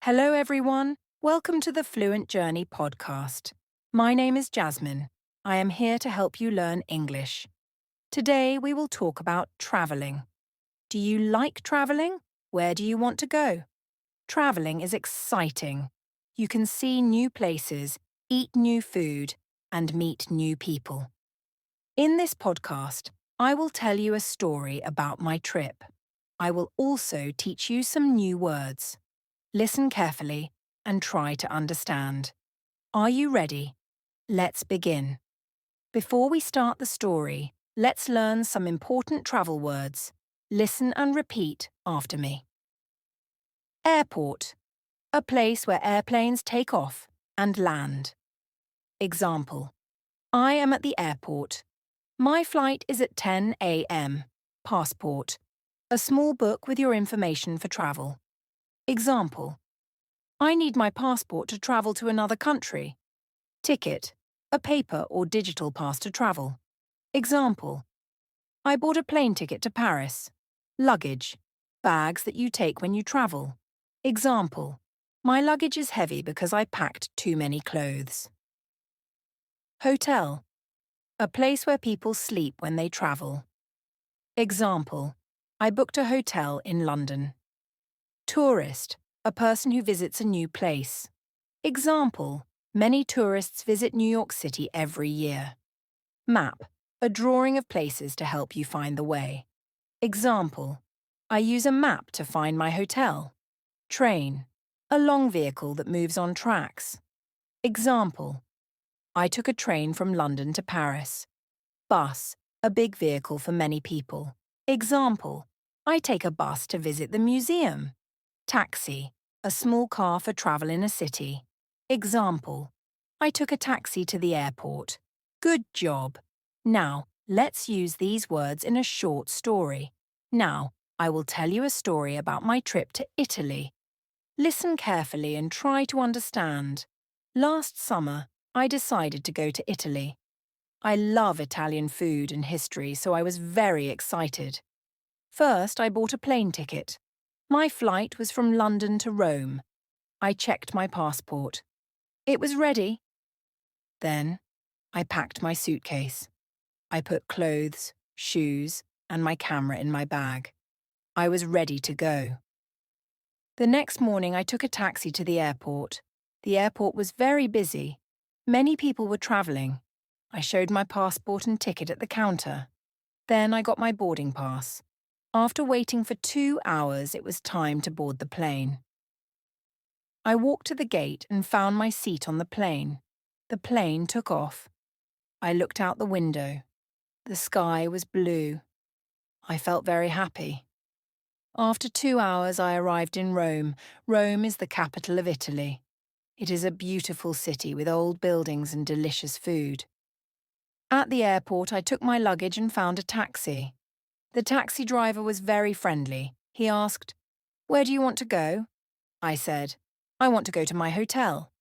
Hello, everyone. Welcome to the Fluent Journey podcast. My name is Jasmine. I am here to help you learn English. Today, we will talk about traveling. Do you like traveling? Where do you want to go? Traveling is exciting. You can see new places, eat new food, and meet new people. In this podcast, I will tell you a story about my trip. I will also teach you some new words. Listen carefully and try to understand. Are you ready? Let's begin. Before we start the story, let's learn some important travel words. Listen and repeat after me. Airport, a place where airplanes take off and land. Example, I am at the airport. My flight is at 10 a.m. Passport, a small book with your information for travel. Example, I need my passport to travel to another country. Ticket, a paper or digital pass to travel. Example, I bought a plane ticket to Paris. Luggage, bags that you take when you travel. Example, my luggage is heavy because I packed too many clothes. Hotel, a place where people sleep when they travel. Example, I booked a hotel in London. Tourist, a person who visits a new place. Example, many tourists visit New York City every year. Map, a drawing of places to help you find the way. Example, I use a map to find my hotel. Train, a long vehicle that moves on tracks. Example, I took a train from London to Paris. Bus, a big vehicle for many people. Example, I take a bus to visit the museum. Taxi, a small car for travel in a city. Example, I took a taxi to the airport. Good job. Now, let's use these words in a short story. Now, I will tell you a story about my trip to Italy. Listen carefully and try to understand. Last summer, I decided to go to Italy. I love Italian food and history, so I was very excited. First, I bought a plane ticket. My flight was from London to Rome. I checked my passport. It was ready. Then, I packed my suitcase. I put clothes, shoes, and my camera in my bag. I was ready to go. The next morning, I took a taxi to the airport. The airport was very busy. Many people were travelling. I showed my passport and ticket at the counter. Then I got my boarding pass. After waiting for 2 hours, it was time to board the plane. I walked to the gate and found my seat on the plane. The plane took off. I looked out the window. The sky was blue. I felt very happy. After 2 hours, I arrived in Rome. Rome is the capital of Italy. It is a beautiful city with old buildings and delicious food. At the airport, I took my luggage and found a taxi. The taxi driver was very friendly. He asked, "Where do you want to go?" I said, "I want to go to my hotel."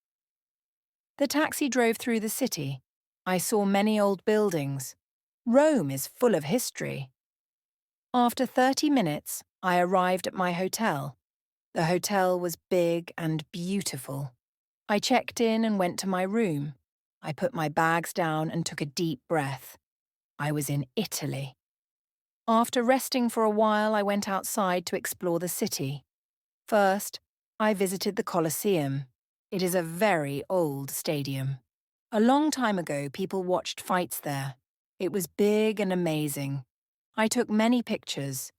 The taxi drove through the city. I saw many old buildings. Rome is full of history. After 30 minutes, I arrived at my hotel. The hotel was big and beautiful. I checked in and went to my room. I put my bags down and took a deep breath. I was in Italy. After resting for a while, I went outside to explore the city. First, I visited the Colosseum. It is a very old stadium. A long time ago, people watched fights there. It was big and amazing. I took many pictures.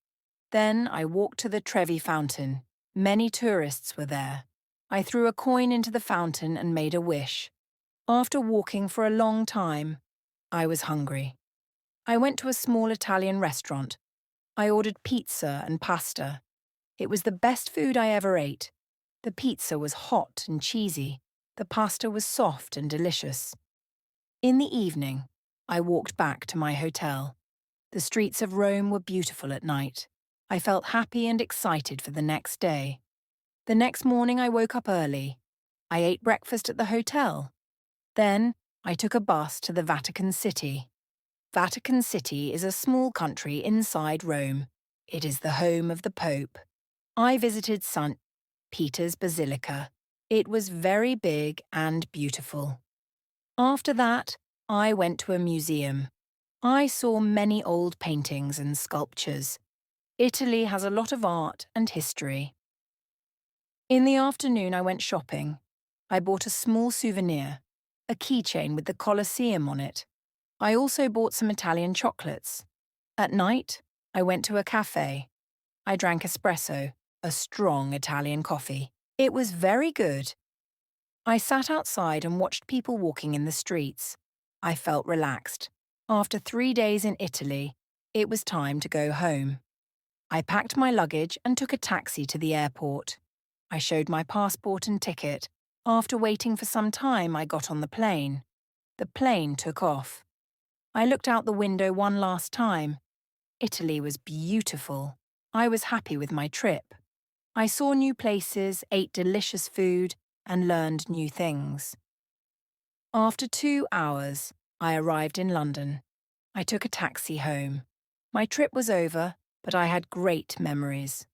Then I walked to the Trevi Fountain. Many tourists were there. I threw a coin into the fountain and made a wish. After walking for a long time, I was hungry. I went to a small Italian restaurant. I ordered pizza and pasta. It was the best food I ever ate. The pizza was hot and cheesy. The pasta was soft and delicious. In the evening, I walked back to my hotel. The streets of Rome were beautiful at night. I felt happy and excited for the next day. The next morning, I woke up early. I ate breakfast at the hotel. Then, I took a bus to the Vatican City. Vatican City is a small country inside Rome. It is the home of the Pope. I visited St. Peter's Basilica. It was very big and beautiful. After that, I went to a museum. I saw many old paintings and sculptures. Italy has a lot of art and history. In the afternoon, I went shopping. I bought a small souvenir, a keychain with the Colosseum on it. I also bought some Italian chocolates. At night, I went to a cafe. I drank espresso, a strong Italian coffee. It was very good. I sat outside and watched people walking in the streets. I felt relaxed. After 3 days in Italy, it was time to go home. I packed my luggage and took a taxi to the airport. I showed my passport and ticket. After waiting for some time, I got on the plane. The plane took off. I looked out the window one last time. Italy was beautiful. I was happy with my trip. I saw new places, ate delicious food, and learned new things. After 2 hours, I arrived in London. I took a taxi home. My trip was over, but I had great memories.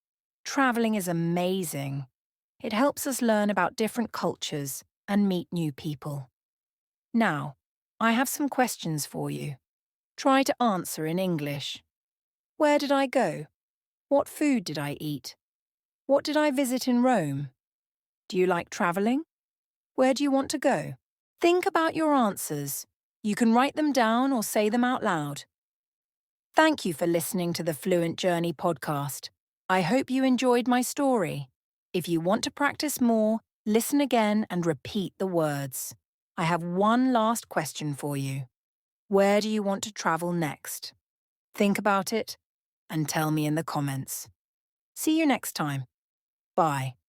Traveling is amazing. It helps us learn about different cultures and meet new people. Now, I have some questions for you. Try to answer in English. Where did I go? What food did I eat? What did I visit in Rome? Do you like traveling? Where do you want to go? Think about your answers. You can write them down or say them out loud. Thank you for listening to the Fluent Journey podcast. I hope you enjoyed my story. If you want to practice more, listen again and repeat the words. I have one last question for you. Where do you want to travel next? Think about it and tell me in the comments. See you next time. Bye.